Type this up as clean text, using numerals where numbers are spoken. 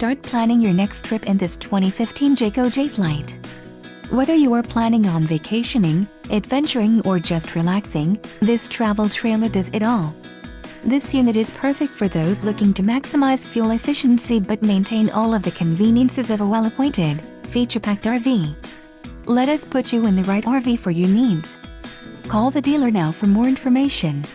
start planning your next trip in this 2015 JAYCO JAYFLIGHT. Whether you are planning on vacationing, adventuring or just relaxing, this travel trailer does it all. This unit is perfect for those looking to maximize fuel efficiency but maintain all of the conveniences of a well-appointed, feature-packed RV. Let us put you in the right RV for your needs. Call the dealer now for more information.